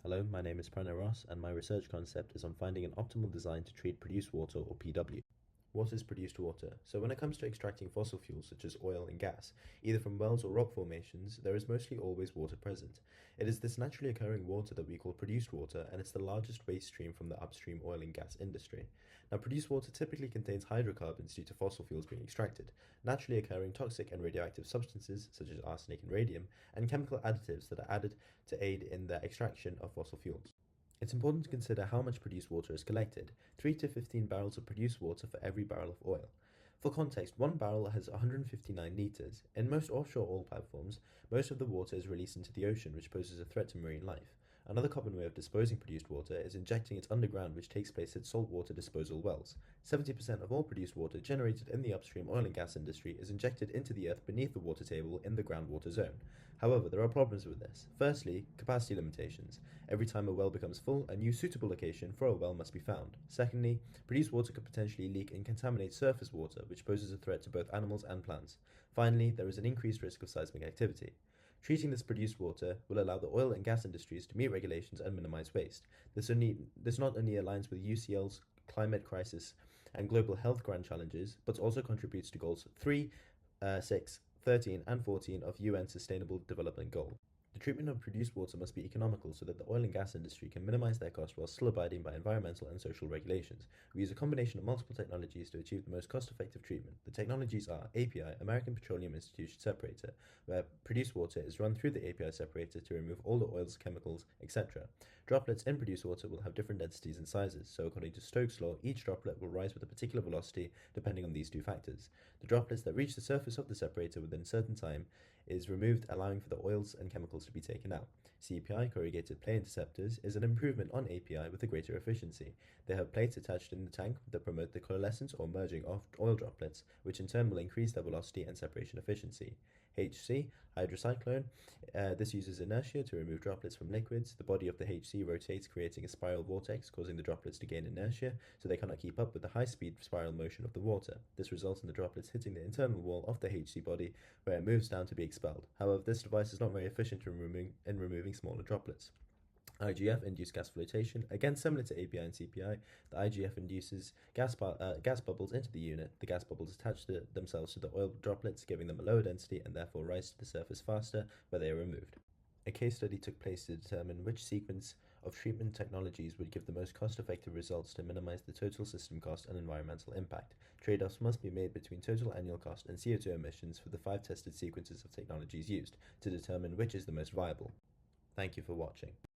Hello, my name is Pranay Ross, and my research concept is on finding an optimal design to treat produced water, or PW. What is produced water? So when it comes to extracting fossil fuels such as oil and gas, either from wells or rock formations, there is mostly always water present. It is this naturally occurring water that we call produced water, and it's the largest waste stream from the upstream oil and gas industry. Now, produced water typically contains hydrocarbons due to fossil fuels being extracted, naturally occurring toxic and radioactive substances such as arsenic and radium, and chemical additives that are added to aid in the extraction of fossil fuels. It's important to consider how much produced water is collected, 3 to 15 barrels of produced water for every barrel of oil. For context, one barrel has 159 litres. In most offshore oil platforms, most of the water is released into the ocean, which poses a threat to marine life. Another common way of disposing produced water is injecting it underground, which takes place at saltwater disposal wells. 70% of all produced water generated in the upstream oil and gas industry is injected into the earth beneath the water table in the groundwater zone. However, there are problems with this. Firstly, capacity limitations. Every time a well becomes full, a new suitable location for a well must be found. Secondly, produced water could potentially leak and contaminate surface water, which poses a threat to both animals and plants. Finally, there is an increased risk of seismic activity. Treating this produced water will allow the oil and gas industries to meet regulations and minimize waste. This not only aligns with UCL's climate crisis and global health grand challenges, but also contributes to goals 3, 6, 13, and 14 of UN Sustainable Development Goal. The treatment of produced water must be economical so that the oil and gas industry can minimize their cost while still abiding by environmental and social regulations. We use a combination of multiple technologies to achieve the most cost-effective treatment. The technologies are API, American Petroleum Institute separator, where produced water is run through the API separator to remove all the oils, chemicals, etc. Droplets in produced water will have different densities and sizes, so according to Stokes' law, each droplet will rise with a particular velocity depending on these two factors. The droplets that reach the surface of the separator within a certain time is removed, allowing for the oils and chemicals to be taken out. CPI, corrugated plate interceptors, is an improvement on API with a greater efficiency. They have plates attached in the tank that promote the coalescence or merging of oil droplets, which in turn will increase their velocity and separation efficiency. HC, hydrocyclone, this uses inertia to remove droplets from liquids. The body of the HC rotates, creating a spiral vortex, causing the droplets to gain inertia, so they cannot keep up with the high-speed spiral motion of the water. This results in the droplets hitting the internal wall of the HC body, where it moves down to be expelled. However, this device is not very efficient in removing smaller droplets. IGF induced gas flotation. Again, similar to API and CPI, the IGF induces gas bubbles into the unit. The gas bubbles attach themselves to the oil droplets, giving them a lower density and therefore rise to the surface faster, where they are removed. A case study took place to determine which sequence of treatment technologies would give the most cost-effective results to minimize the total system cost and environmental impact. Trade-offs must be made between total annual cost and CO2 emissions for the 5 tested sequences of technologies used to determine which is the most viable. Thank you for watching.